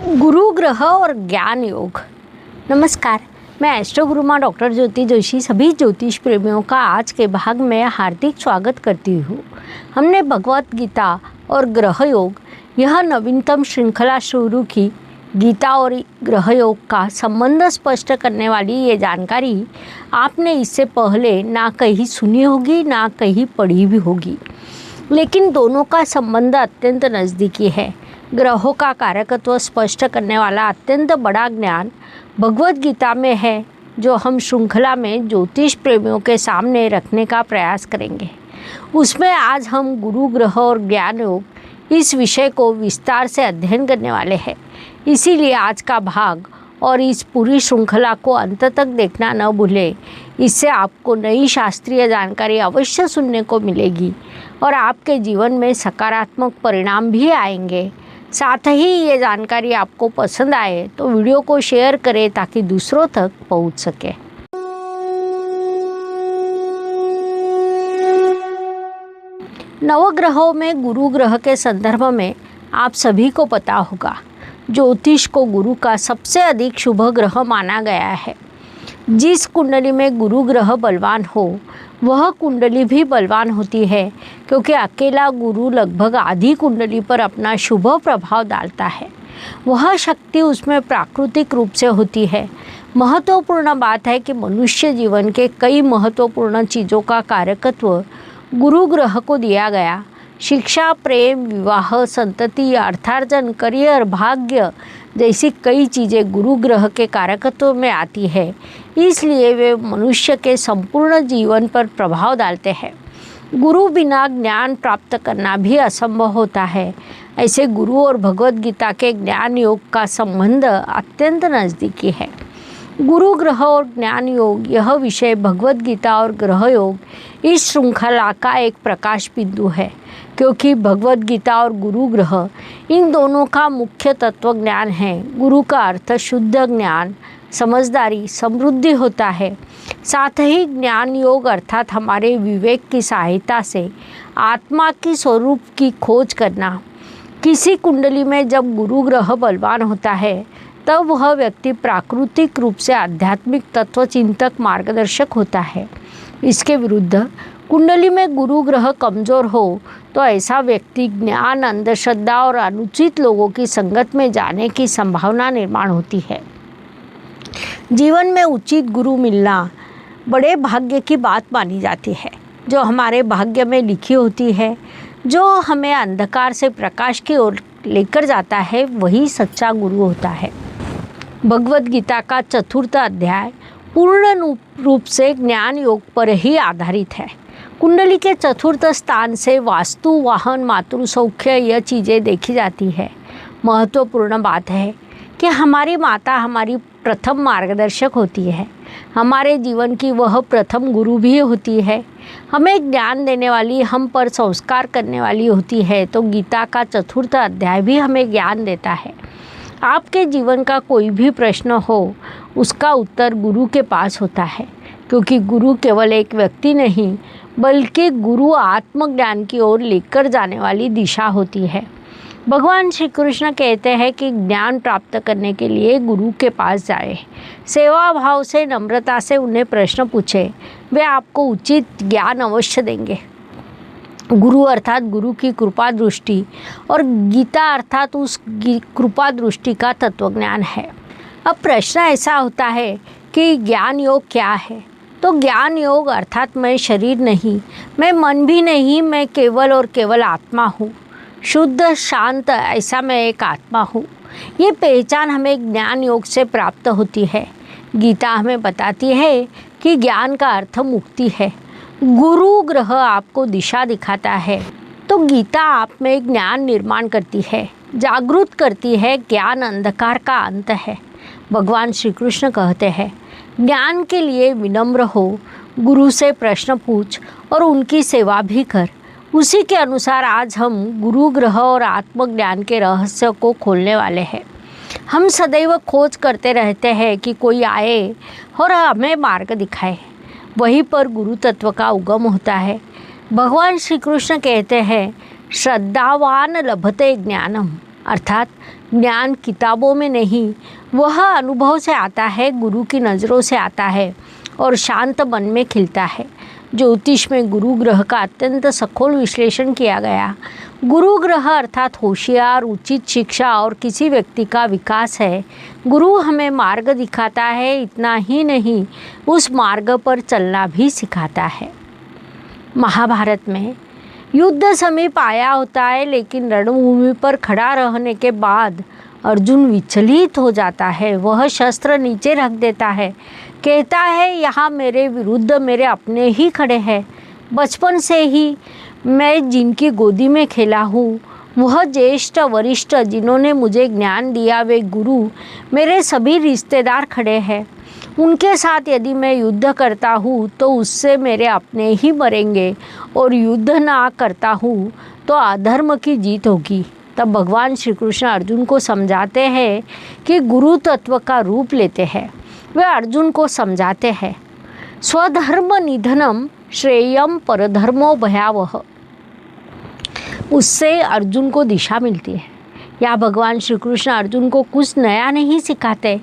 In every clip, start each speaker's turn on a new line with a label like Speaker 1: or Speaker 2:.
Speaker 1: गुरु ग्रह और ज्ञान योग। नमस्कार, मैं एस्ट्रो गुरु माँ डॉक्टर ज्योति जोशी सभी ज्योतिष प्रेमियों का आज के भाग में हार्दिक स्वागत करती हूँ। हमने भगवत गीता और ग्रह योग यह नवीनतम श्रृंखला शुरू की। गीता और ग्रह योग का संबंध स्पष्ट करने वाली ये जानकारी आपने इससे पहले ना कहीं सुनी होगी ना कहीं पढ़ी भी होगी, लेकिन दोनों का संबंध अत्यंत नज़दीकी है। ग्रहों का कारकत्व स्पष्ट करने वाला अत्यंत बड़ा ज्ञान भगवत गीता में है, जो हम श्रृंखला में ज्योतिष प्रेमियों के सामने रखने का प्रयास करेंगे। उसमें आज हम गुरु ग्रह और ज्ञान योग इस विषय को विस्तार से अध्ययन करने वाले हैं। इसीलिए आज का भाग और इस पूरी श्रृंखला को अंत तक देखना न भूलें। इससे आपको नई शास्त्रीय जानकारी अवश्य सुनने को मिलेगी और आपके जीवन में सकारात्मक परिणाम भी आएंगे। साथ ही ये जानकारी आपको पसंद आए तो वीडियो को शेयर करें ताकि दूसरों तक पहुंच सके। नवग्रहों में गुरु ग्रह के संदर्भ में आप सभी को पता होगा, ज्योतिष को गुरु का सबसे अधिक शुभ ग्रह माना गया है। जिस कुंडली में गुरु ग्रह बलवान हो वह कुंडली भी बलवान होती है, क्योंकि अकेला गुरु लगभग आधी कुंडली पर अपना शुभ प्रभाव डालता है। वह शक्ति उसमें प्राकृतिक रूप से होती है। महत्वपूर्ण बात है कि मनुष्य जीवन के कई महत्वपूर्ण चीज़ों का कारकत्व गुरु ग्रह को दिया गया। शिक्षा, प्रेम, विवाह, संतति, अर्थार्जन, करियर, भाग्य जैसी कई चीज़ें गुरु ग्रह के कारकत्व में आती है, इसलिए वे मनुष्य के संपूर्ण जीवन पर प्रभाव डालते हैं। गुरु बिना ज्ञान प्राप्त करना भी असंभव होता है। ऐसे गुरु और भगवत गीता के ज्ञान योग का संबंध अत्यंत नज़दीकी है। गुरु ग्रह और ज्ञान योग यह विषय भगवत गीता और ग्रह योग इस श्रृंखला का एक प्रकाश बिंदु है, क्योंकि भगवत गीता और गुरु ग्रह इन दोनों का मुख्य तत्व ज्ञान है। गुरु का अर्थ शुद्ध ज्ञान, समझदारी, समृद्धि होता है। साथ ही ज्ञान योग अर्थात हमारे विवेक की सहायता से आत्मा की स्वरूप की खोज करना। किसी कुंडली में जब गुरु ग्रह बलवान होता है तब वह व्यक्ति प्राकृतिक रूप से आध्यात्मिक तत्वचिंतक मार्गदर्शक होता है। इसके विरुद्ध कुंडली में गुरु ग्रह कमज़ोर हो तो ऐसा व्यक्ति ज्ञान, अंधश्रद्धा और अनुचित लोगों की संगत में जाने की संभावना निर्माण होती है। जीवन में उचित गुरु मिलना बड़े भाग्य की बात मानी जाती है। जो हमारे भाग्य में लिखी होती है, जो हमें अंधकार से प्रकाश की ओर लेकर जाता है, वही सच्चा गुरु होता है। भगवत गीता का 4th अध्याय पूर्ण रूप से ज्ञान योग पर ही आधारित है। कुंडली के 4th स्थान से वास्तु, वाहन, मातृ सौख्य यह चीज़ें देखी जाती है। महत्वपूर्ण बात है कि हमारी माता हमारी प्रथम मार्गदर्शक होती है। हमारे जीवन की वह प्रथम गुरु भी होती है। हमें ज्ञान देने वाली, हम पर संस्कार करने वाली होती है। तो गीता का 4th अध्याय भी हमें ज्ञान देता है। आपके जीवन का कोई भी प्रश्न हो उसका उत्तर गुरु के पास होता है, क्योंकि गुरु केवल एक व्यक्ति नहीं बल्कि गुरु आत्मज्ञान की ओर लेकर जाने वाली दिशा होती है। भगवान श्री कृष्ण कहते हैं कि ज्ञान प्राप्त करने के लिए गुरु के पास जाए, सेवा भाव से, नम्रता से उन्हें प्रश्न पूछे, वे आपको उचित ज्ञान अवश्य देंगे। गुरु अर्थात गुरु की कृपा दृष्टि और गीता अर्थात उस कृपा दृष्टि का तत्वज्ञान है। अब प्रश्न ऐसा होता है कि ज्ञान योग क्या है? तो ज्ञान योग अर्थात मैं शरीर नहीं, मैं मन भी नहीं, मैं केवल और केवल आत्मा हूँ। शुद्ध, शांत, ऐसा मैं एक आत्मा हूँ। ये पहचान हमें ज्ञान योग से प्राप्त होती है। गीता हमें बताती है कि ज्ञान का अर्थ मुक्ति है। गुरु ग्रह आपको दिशा दिखाता है, तो गीता आप में ज्ञान निर्माण करती है, जागृत करती है। ज्ञान अंधकार का अंत है। भगवान श्री कृष्ण कहते हैं, ज्ञान के लिए विनम्र हो, गुरु से प्रश्न पूछ और उनकी सेवा भी कर। उसी के अनुसार आज हम गुरु ग्रह और आत्मज्ञान के रहस्य को खोलने वाले हैं। हम सदैव खोज करते रहते हैं कि कोई आए और हमें मार्ग दिखाए। वहीं पर गुरु तत्व का उगम होता है। भगवान श्री कृष्ण कहते हैं, श्रद्धावान लभते ज्ञानम, अर्थात ज्ञान किताबों में नहीं, वह अनुभव से आता है, गुरु की नज़रों से आता है और शांत मन में खिलता है। ज्योतिष में गुरु ग्रह का अत्यंत सखोल विश्लेषण किया गया। गुरु ग्रह अर्थात होशियार, उचित शिक्षा और किसी व्यक्ति का विकास है। गुरु हमें मार्ग दिखाता है, इतना ही नहीं उस मार्ग पर चलना भी सिखाता है। महाभारत में युद्ध समीप आया होता है, लेकिन रणभूमि पर खड़ा रहने के बाद अर्जुन विचलित हो जाता है। वह शस्त्र नीचे रख देता है, कहता है यहाँ मेरे विरुद्ध मेरे अपने ही खड़े हैं। बचपन से ही मैं जिनकी गोदी में खेला हूँ, वह ज्येष्ठ वरिष्ठ जिन्होंने मुझे ज्ञान दिया, वे गुरु मेरे सभी रिश्तेदार खड़े हैं। उनके साथ यदि मैं युद्ध करता हूँ तो उससे मेरे अपने ही मरेंगे, और युद्ध ना करता हूँ तो अधर्म की जीत होगी। तब भगवान श्री कृष्ण अर्जुन को समझाते हैं कि गुरु तत्व का रूप लेते हैं। वे अर्जुन को समझाते हैं, स्वधर्म निधनम श्रेयम परधर्मो भयावह। उससे अर्जुन को दिशा मिलती है। या भगवान श्री कृष्ण अर्जुन को कुछ नया नहीं सिखाते,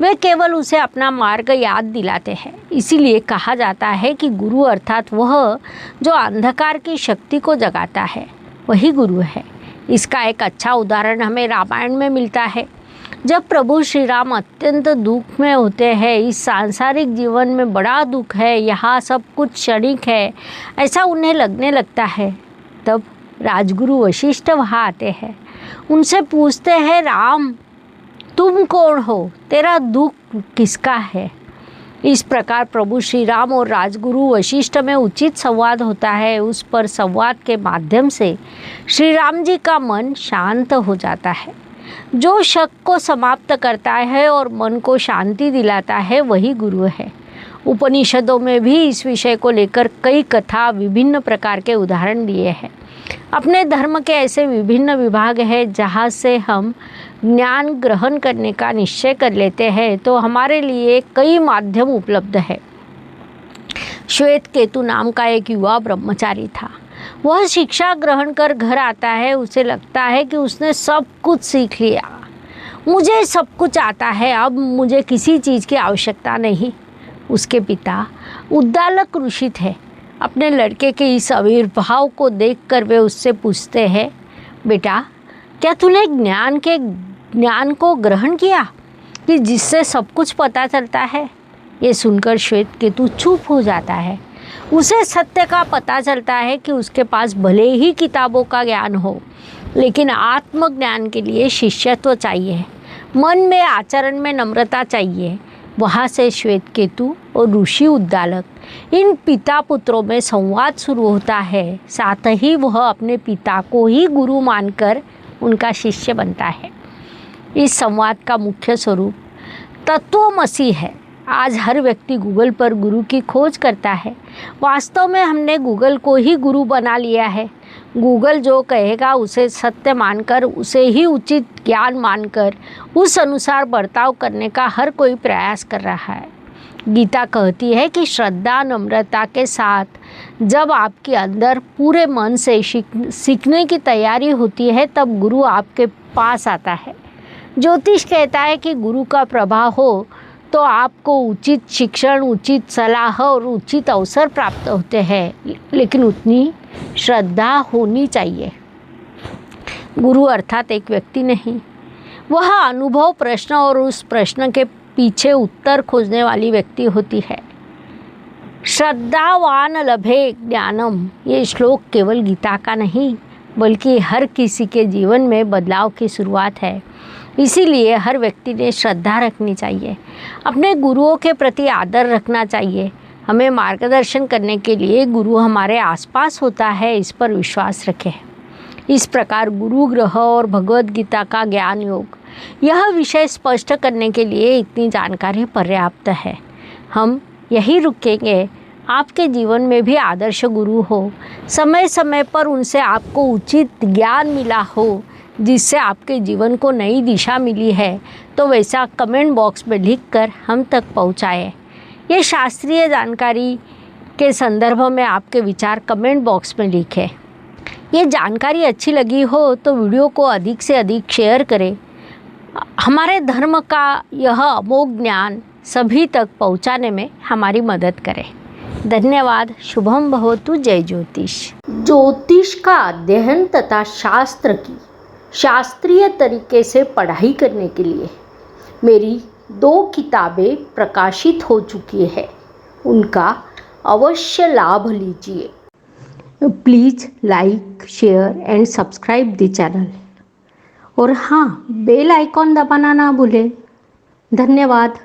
Speaker 1: वे केवल उसे अपना मार्ग याद दिलाते हैं। इसीलिए कहा जाता है कि गुरु अर्थात वह जो अंधकार की शक्ति को जगाता है, वही गुरु है। इसका एक अच्छा उदाहरण हमें रामायण में मिलता है। जब प्रभु श्री राम अत्यंत दुख में होते हैं, इस सांसारिक जीवन में बड़ा दुख है, यहाँ सब कुछ क्षणिक है, ऐसा उन्हें लगने लगता है, तब राजगुरु वशिष्ठ वहाँ आते हैं। उनसे पूछते हैं, राम तुम कौन हो, तेरा दुख किसका है? इस प्रकार प्रभु श्री राम और राजगुरु वशिष्ठ में उचित संवाद होता है। उस पर संवाद के माध्यम से श्री राम जी का मन शांत हो जाता है। जो शक को समाप्त करता है और मन को शांति दिलाता है, वही गुरु है। उपनिषदों में भी इस विषय को लेकर कई कथा, विभिन्न प्रकार के उदाहरण दिए हैं। अपने धर्म के ऐसे विभिन्न विभाग हैं जहाँ से हम ज्ञान ग्रहण करने का निश्चय कर लेते हैं, तो हमारे लिए कई माध्यम उपलब्ध है। श्वेत केतु नाम का एक युवा ब्रह्मचारी था। वह शिक्षा ग्रहण कर घर आता है, उसे लगता है कि उसने सब कुछ सीख लिया, मुझे सब कुछ आता है, अब मुझे किसी चीज़ की आवश्यकता नहीं। उसके पिता उद्दालक ऋषि थे। अपने लड़के के इस आविर्भाव को देखकर वे उससे पूछते हैं, बेटा क्या तूने ज्ञान को ग्रहण किया कि जिससे सब कुछ पता चलता है? ये सुनकर श्वेत केतु चुप हो जाता है। उसे सत्य का पता चलता है कि उसके पास भले ही किताबों का ज्ञान हो, लेकिन आत्मज्ञान के लिए शिष्यत्व चाहिए, मन में आचरण में नम्रता चाहिए। वहाँ से श्वेत केतु और ऋषि उद्दालक, इन पिता पुत्रों में संवाद शुरू होता है। साथ ही वह अपने पिता को ही गुरु मानकर उनका शिष्य बनता है। इस संवाद का मुख्य स्वरूप तत्वमसि है। आज हर व्यक्ति गूगल पर गुरु की खोज करता है। वास्तव में हमने गूगल को ही गुरु बना लिया है। गूगल जो कहेगा उसे सत्य मानकर, उसे ही उचित ज्ञान मानकर उस अनुसार बर्ताव करने का हर कोई प्रयास कर रहा है। गीता कहती है कि श्रद्धा नम्रता के साथ जब आपके अंदर पूरे मन से सीखने की तैयारी होती है, तब गुरु आपके पास आता है। ज्योतिष कहता है कि गुरु का प्रभाव हो तो आपको उचित शिक्षण, उचित सलाह और उचित अवसर प्राप्त होते हैं, लेकिन उतनी श्रद्धा होनी चाहिए। गुरु अर्थात एक व्यक्ति नहीं, वह अनुभव, प्रश्न और उस प्रश्न के पीछे उत्तर खोजने वाली व्यक्ति होती है। श्रद्धावान लभे ज्ञानम, ये श्लोक केवल गीता का नहीं बल्कि हर किसी के जीवन में बदलाव की शुरुआत है। इसीलिए हर व्यक्ति ने श्रद्धा रखनी चाहिए, अपने गुरुओं के प्रति आदर रखना चाहिए। हमें मार्गदर्शन करने के लिए गुरु हमारे आसपास होता है, इस पर विश्वास रखें। इस प्रकार गुरु ग्रह और भगवद गीता का ज्ञान योग, यह विषय स्पष्ट करने के लिए इतनी जानकारी पर्याप्त है। हम यही रुकेंगे। आपके जीवन में भी आदर्श गुरु हो, समय समय पर उनसे आपको उचित ज्ञान मिला हो, जिससे आपके जीवन को नई दिशा मिली है, तो वैसा कमेंट बॉक्स में लिखकर हम तक पहुंचाएं। ये शास्त्रीय जानकारी के संदर्भ में आपके विचार कमेंट बॉक्स में लिखें। ये जानकारी अच्छी लगी हो तो वीडियो को अधिक से अधिक शेयर करें। हमारे धर्म का यह अमोघ ज्ञान सभी तक पहुंचाने में हमारी मदद करें। धन्यवाद। शुभम भवतु। जय ज्योतिष। ज्योतिष का अध्ययन तथा शास्त्र की शास्त्रीय तरीके से पढ़ाई करने के लिए मेरी 2 किताबें प्रकाशित हो चुकी है, उनका अवश्य लाभ लीजिए। Please like, share and subscribe the channel. और हाँ, बेल आइकॉन दबाना ना भूलें। धन्यवाद।